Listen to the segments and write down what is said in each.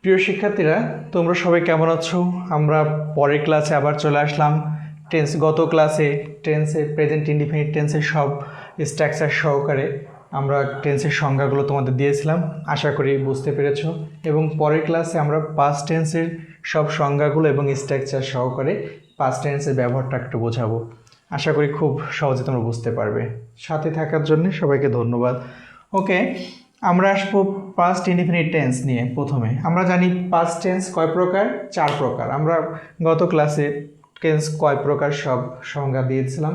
প্রিয় শিক্ষার্থীরা, তোমরা সবাই কেমন আছো? আমরা পরের ক্লাসে আবার চলে আসলাম। গত ক্লাসে টেন্সের প্রেজেন্ট ইনডিফিনিট টেন্সের সব স্ট্রাকচার সহকারে আমরা টেন্সের সংজ্ঞাগুলো তোমাদের দিয়েছিলাম। আশা করি বুঝতে পেরেছো। এবং পরের ক্লাসে আমরা পাস্ট টেন্সের সব সংজ্ঞাগুলো এবং স্ট্রাকচার সহকারে পাস্ট টেন্সের ব্যবহারটা একটু বোঝাবো। আশা করি খুব সহজে তোমরা বুঝতে পারবে। সাথে থাকার জন্য সবাইকে ধন্যবাদ। ওকে, আমরা আসবো পাস্ট ইনডিফিনিট টেন্স নিয়ে। প্রথমে আমরা জানি পাস্ট টেন্স কয় প্রকার? 4 প্রকার। আমরা গত ক্লাসে টেন্স কয় প্রকার সব সংজ্ঞা দিয়েছিলাম।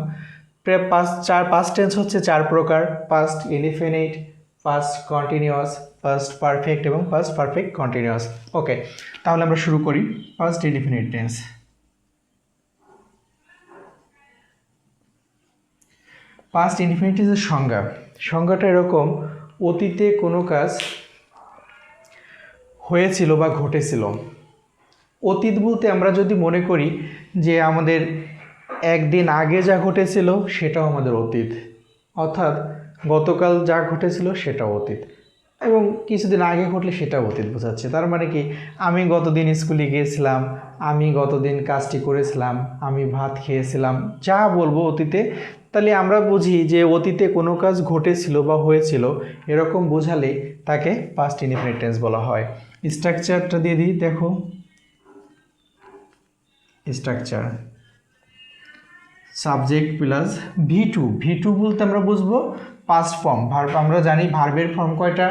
পাস্ট টেন্স হচ্ছে 4 প্রকার: past indefinite, past continuous, past perfect এবং পাস্ট পারফেক্ট কন্টিনিউয়াস। ওকে, তাহলে আমরা শুরু করি। Past indefinite tense. Past indefinite টেন্সের সংজ্ঞাটা এরকম: অতীতে কোনো কাজ হয়েছিল বা ঘটেছিল। অতীত বলতে আমরা যদি মনে করি যে আমাদের একদিন আগে যা ঘটেছিল সেটাও আমাদের অতীত, অর্থাৎ গতকাল যা ঘটেছিল সেটাও অতীত, এবং কিছুদিন আগে ঘটলে সেটাও অতীত বোঝাচ্ছে। তার মানে কি, আমি গতদিন স্কুলে গিয়েছিলাম, আমি গতদিন কাজটি করেছিলাম, আমি ভাত খেয়েছিলাম, যা বলবো অতীতে, তাহলে আমরা বুঝি যে অতীতে কোনো কাজ ঘটেছিল বা হয়েছিল, এরকম বোঝালে তাকে পাস্ট ইনডিফিনিট টেন্স বলা হয়। স্ট্রাকচারটা দিয়ে দিই, দেখো। Structure subject plus V two বলতে আমরা বুঝবো পাস্ট ফর্ম। ভার্ব আমরা জানি ভার্বের ফর্ম কয়টা?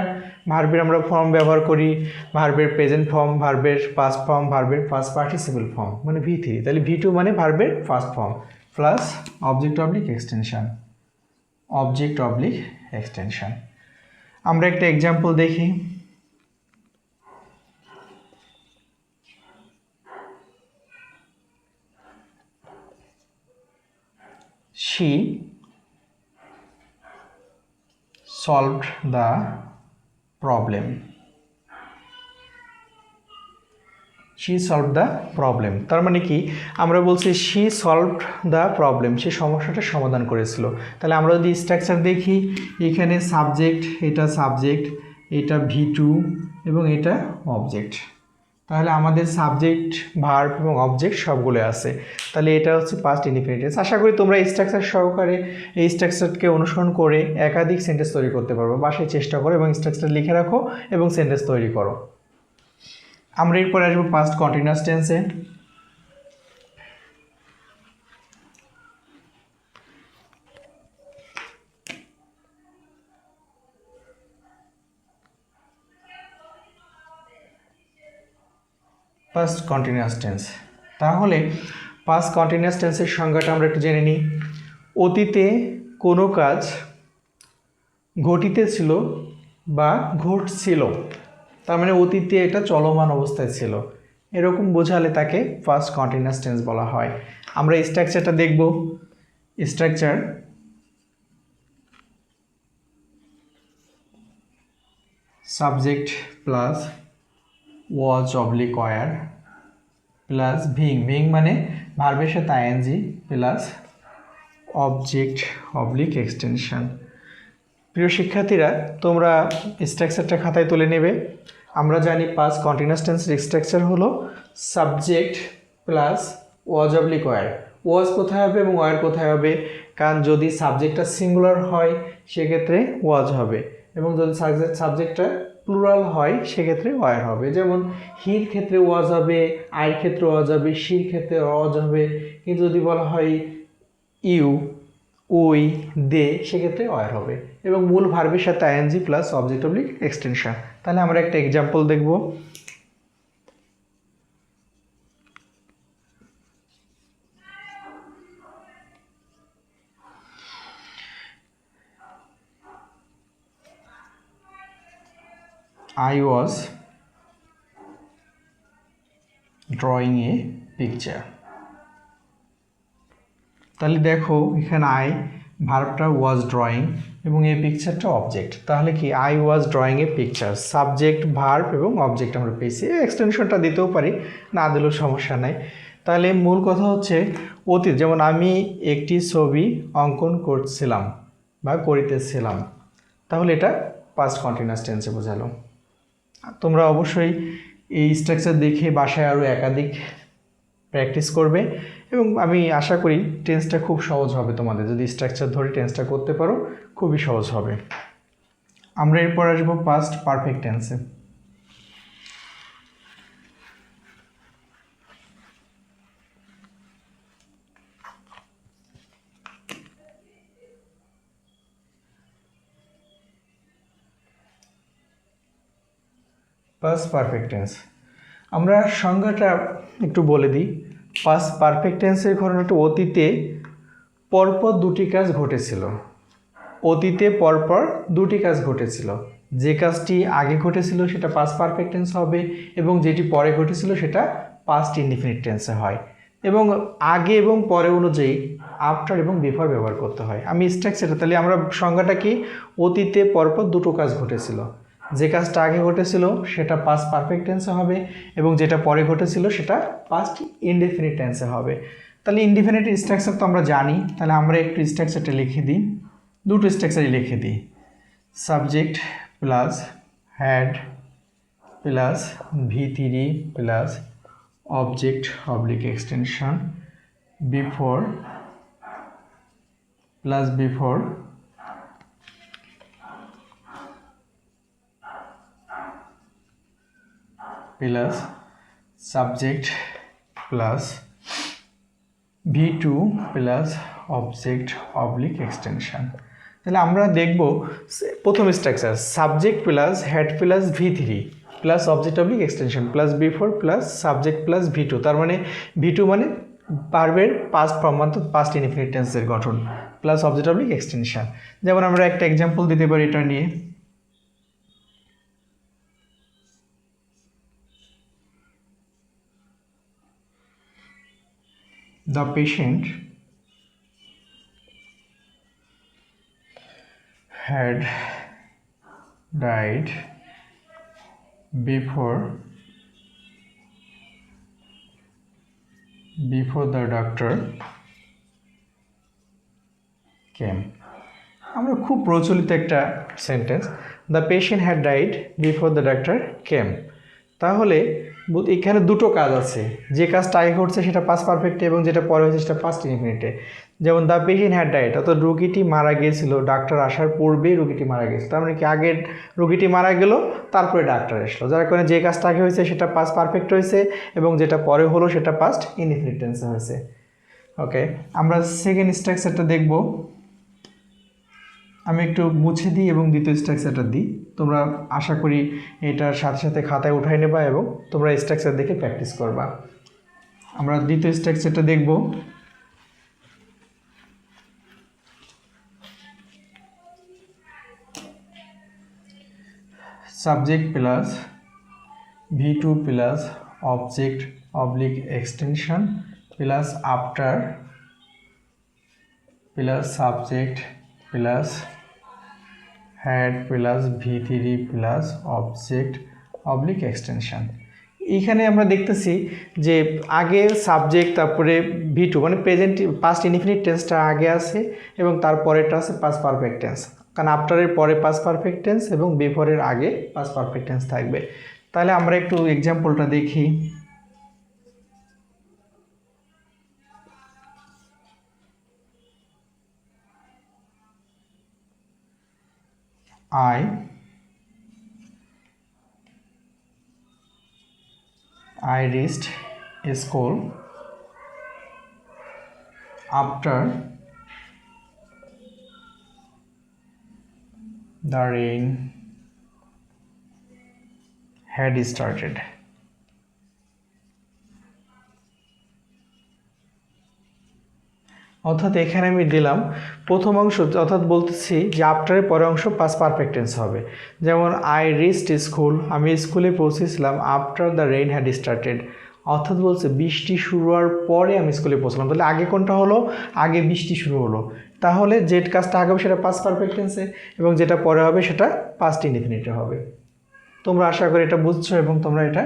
ভার্বের আমরা ফর্ম ব্যবহার করি: ভার্বের প্রেজেন্ট ফর্ম, ভার্বের পাস্ট ফর্ম, ভার্বের পাস্ট পার্টিসিপল ফর্ম, মানে ভি3। তাহলে ভি2 মানে ভার্বের first form plus object oblique extension. আমরা একটা এক্সাম্পল দেখি। She solved the problem. তার মানে কি, আমরা বলছি she solved the problem, সে সমস্যাটা সমাধান করেছিল। তাহলে আমরা যদি স্ট্রাকচার দেখি, এখানে সাবজেক্ট, এটা ভি2 এবং এটা অবজেক্ট। তাহলে আমাদের সাবজেক্ট, ভার্ব এবং অবজেক্ট সবগুলো আছে। তাহলে এটা হচ্ছে পাস্ট ইনডিফিনিট টেন্স। আশা করি তোমরা স্ট্রাকচার সহকারে এই স্ট্রাকচারকে অনুসরণ করে একাধিক সেন্টেন্স তৈরি করতে পারবো। বাসায় চেষ্টা করো এবং স্ট্রাকচার লিখে রাখো এবং সেন্টেন্স তৈরি করো। আমরা এরপরে আসবো পাস্ট কন্টিনিউয়াস টেন্সে। Past continuous tense. তাহলে পাস্ট কন্টিনিউয়াস টেন্সের সংজ্ঞাটা আমরা একটু জেনে নিই। অতীতে কোনো কাজ ঘটিতেছিল বা ঘটছিল, তার মানে অতীতে এটা চলমান অবস্থায় ছিল, এরকম বোঝালে তাকে পাস্ট কন্টিনিউয়াস টেন্স বলা হয়। আমরা স্ট্রাকচারটা দেখব। Structure subject plus was oblique were plus V ing মানে ভার্বের সাথে ING plus object oblique extension. প্রিয় শিক্ষার্থীরা, তোমরা স্ট্রাকচারটা খাতায় তুলে নেবে। আমরা জানি পাস্ট কন্টিনিউয়াস টেন্সের স্ট্রাকচার হলো subject plus was oblique were. Was কোথায় হবে এবং ওয়্যার কোথায় হবে? কারণ যদি সাবজেক্টটা সিঙ্গুলার হয় সেক্ষেত্রে ওয়াজ হবে, এবং যদি সাবজেক্টটা প্লুরাল হয় সেক্ষেত্রে ওয়্যার হবে। যেমন হির ক্ষেত্রে ওয়াজ হবে, আয়ের ক্ষেত্রে ওয়াজ হবে, শির ক্ষেত্রে ওয়াজ হবে। কিন্তু যদি বলা হয় ইউ, ওই, দে, সেক্ষেত্রে ওয়্যার হবে, এবং মূল ভার্বের সাথে ING plus object oblique extension. তাহলে আমরা একটা এক্সাম্পল দেখব। I was drawing a picture. তাহলে দেখো এখানে আই, ভার্বটা ওয়াজ ড্রয়িং এবং এই পিকচারটা অবজেক্ট। তাহলে কি, I was drawing a picture, subject, verb এবং অবজেক্ট আমরা পেয়েছি। এক্সটেনশনটা দিতেও পারি, না দিলেও সমস্যা নাই। তাহলে মূল কথা হচ্ছে অতীত, যেমন আমি একটি ছবি অঙ্কন করছিলাম বা করিতেছিলাম, তাহলে এটা পাস্ট কন্টিনিউয়াস টেন্সে বোঝালো। তোমরা অবশ্যই এই স্ট্রাকচার দেখে বাসায় আরও একাধিক প্র্যাকটিস করবে এবং আমি আশা করি টেন্সটা খুব সহজ হবে তোমাদের। যদি স্ট্রাকচার ধরে টেন্সটা করতে পারো খুবই সহজ হবে। আমরা এরপর আসবো পাস্ট পারফেক্ট টেন্সে। পাস্ট পারফেক্ট টেন্স আমরা সংজ্ঞাটা একটু বলে দিই। পাস্ট পারফেক্ট টেন্সের ঘটনাটা অতীতে পরপর দুটি কাজ ঘটেছিল। অতীতে পরপর দুটি কাজ ঘটেছিল। যে কাজটি আগে ঘটেছিল সেটা পাস্ট পারফেক্ট টেন্স হবে এবং যেটি পরে ঘটেছিল সেটা পাস্ট ইনডিফিনিট টেন্সে হয়। এবং আগে এবং পরে অনুযায়ী আফটার এবং বিফোর ব্যবহার করতে হয়। আমি স্ট্রাকচারটা তাহলে আমরা সংজ্ঞাটা কি, অতীতে পরপর দুটো কাজ ঘটেছিল। যে কাজটা আগে ঘটেছিল সেটা পাস্ট পারফেক্ট টেন্সে হবে এবং যেটা পরে ঘটেছিল সেটা পাস্ট ইনডিফিনিট টেন্সে হবে। তাহলে ইনডিফিনিট স্ট্রাকচার তো আমরা জানি, তাহলে আমরা একটু স্ট্রাকচারটা লিখে দিই, দুটো স্ট্রাকচারই লিখে দিই। Subject plus had plus V3 plus object oblique extension before plus before plus subject plus V2 plus object oblique extension. তাহলে আমরা দেখব প্রথম structure subject plus had plus V3 plus object oblique extension plus before plus subject plus V2। তার মানে V2 মানে ভার্বের past form অর্থাৎ past indefinite টেন্সের গঠন প্লাস অবজেক্ট অবলিক এক্সটেনশন। যেমন আমরা একটা এক্সাম্পল দিতে পারি এটা নিয়ে। The patient had died before the doctor came. আমরা খুব প্রচলিত একটা sentence, the patient had died before the doctor came. তাহলে এখানে দুটো কাজ আছে, যে কাজটা আগে ঘটছে সেটা পাস্ট পারফেক্টে এবং যেটা পরে হয়েছে সেটা পাস্ট ইনডিফিনিটে। যেমন দ্য পেশেন্ট হ্যাড ডাইড অর্থাৎ রোগীটি মারা গিয়েছিল, ডাক্তার আসার পূর্বেই রোগীটি মারা গিয়েছিল। তার মানে কি আগে রোগীটি মারা গেল তারপরে ডাক্তার আসলো, যার কারণে যে কাজটা আগে হয়েছে সেটা পাস্ট পারফেক্ট হয়েছে এবং যেটা পরে হলো সেটা পাস্ট ইনডিফিনিট টেন্সে হয়েছে। ওকে, আমরা সেকেন্ড স্ট্রাকচারটা দেখব। আমি একটু মুছে দিই এবং দ্বিতীয় স্ট্রাকচারটা দিই, তোমরা আশা করি এটার সাথে সাথে খাতায় উঠাই নেবা এবং তোমরা স্ট্রাকচার দেখে প্র্যাকটিস করবা। আমরা দ্বিতীয় স্ট্রাকচারটা দেখব। Subject plus V2 plus object oblique extension plus after plus subject plus had plus V3 plus object oblique extension. এইখানে আমরা দেখতেছি যে আগে সাবজেক্ট তারপরে V2 মানে প্রেজেন্ট পাস্ট ইনডিফিনিট টেন্সটা আগে আছে এবং তারপরেটা আছে পাস্ট পারফেক্ট টেন্স, কারণ আফটারের পরে পাস্ট পারফেক্ট টেন্স এবং বিফোরের আগে পাস্ট পারফেক্ট টেন্স থাকবে। তাহলে আমরা একটু এক্সাম্পলটা দেখি। I reached school after the rain had started. অর্থাৎ এখানে আমি দিলাম প্রথম অংশ, অর্থাৎ বলতেছি যে আফটারের পরের অংশ পাস্ট পারফেক্ট টেন্স হবে। যেমন আই রিচড স্কুল, আমি স্কুলে পৌঁছেছিলাম after the rain had started, অর্থাৎ বলছে বৃষ্টি শুরু হওয়ার পরে আমি স্কুলে পৌঁছলাম। তাহলে আগে কোনটা হলো, আগে বৃষ্টি শুরু হলো, তাহলে যে কাজটা আগে হবে সেটা পাস্ট পারফেক্ট টেন্সে এবং যেটা পরে হবে সেটা পাস্ট ইনডিফিনিটে হবে। তোমরা আশা করি এটা বুঝছো এবং তোমরা এটা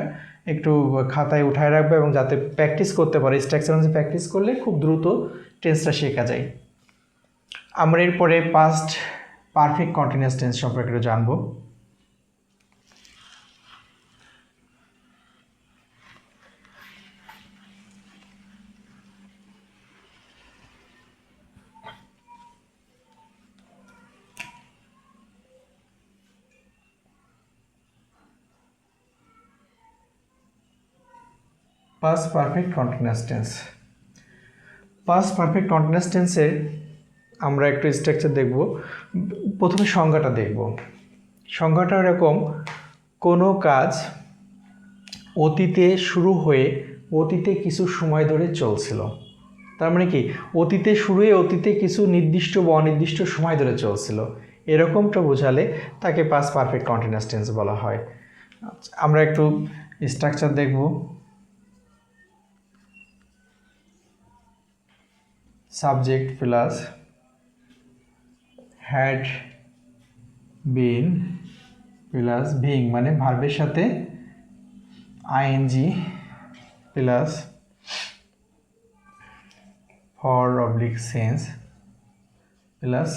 একটু খাতায় উঠায় রাখবে এবং যাতে প্র্যাকটিস করতে পারো। স্ট্রাকচার অনুযায়ী প্র্যাকটিস করলে খুব দ্রুত টেন্সটা শেখা যায়। আমরা এরপরে পাস্ট পারফেক্ট কন্টিনিউয়াস টেন্স সম্পর্কে জানবো। Past perfect continuous tense. Past perfect continuous টেন্সের আমরা একটু স্ট্রাকচার দেখব। প্রথমে সংজ্ঞাটা দেখব। সংজ্ঞাটা এরকম, কোনো কাজ অতীতে শুরু হয়ে অতীতে কিছু সময় ধরে চলছিল। তার মানে কি, অতীতে শুরু হয়ে অতীতে কিছু নির্দিষ্ট বা অনির্দিষ্ট সময় ধরে চলছিল, এরকমটা বোঝালে তাকে পাস্ট পারফেক্ট কন্টিনিউয়াস টেন্স বলা হয়। আমরা একটু স্ট্রাকচার দেখব। Subject plus had been plus being, মানে ভার্বের সাথে ING plus for oblique sense plus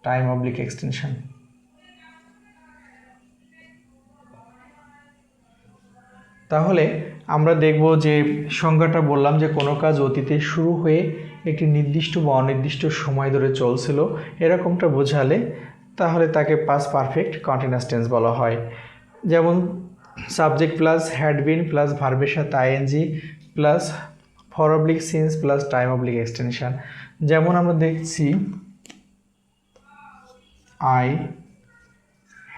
time oblique extension. তাহলে আমরা দেখব যে সংজ্ঞাটা বললাম যে কোনো কাজ অতীতে শুরু হয়ে একটি নির্দিষ্ট বা অনির্দিষ্ট সময় ধরে চলছিল, এরকমটা বোঝালে তাহলে তাকে পাস্ট পারফেক্ট কন্টিনিউয়াস টেন্স বলা হয়। যেমন subject plus had been plus ভার্বের সাথে ING plus for oblique since plus time oblique extension. যেমন আমরা দেখছি I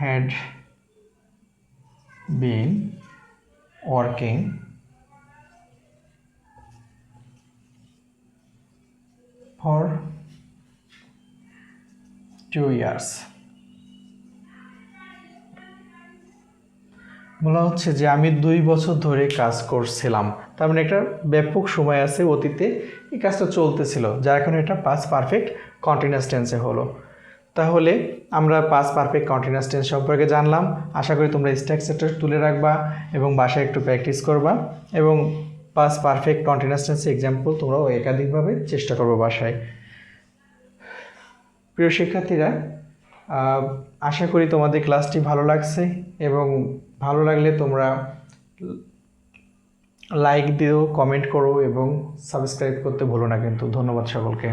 had been working for 2 years। বলা হচ্ছে যে আমি 2 বছর ধরে কাজ করছিলাম, তার মানে একটা ব্যাপক সময় আছে অতীতে এই কাজটা চলতেছিল, যার কারণে এটা পাস্ট পারফেক্ট কন্টিনিউয়াস টেন্সে হলো। তাহলে আমরা পাস্ট পারফেক্ট কন্টিনিউয়াস টেন্স সম্পর্কে জানলাম। আশা করি তোমরা স্ট্রাকচারটা তুলে রাখবা এবং বাসায় একটু প্র্যাকটিস করবা, এবং পাস্ট পারফেক্ট কন্টিনিউয়াস টেন্সের এক্সাম্পল তোমরাও একাধিকভাবে চেষ্টা করবো বাসায়। প্রিয় শিক্ষার্থীরা, আশা করি তোমাদের ক্লাসটি ভালো লাগছে, এবং ভালো লাগলে তোমরা লাইক দিও, কমেন্ট করো এবং সাবস্ক্রাইব করতে ভুলো না কিন্তু। ধন্যবাদ সকলকে।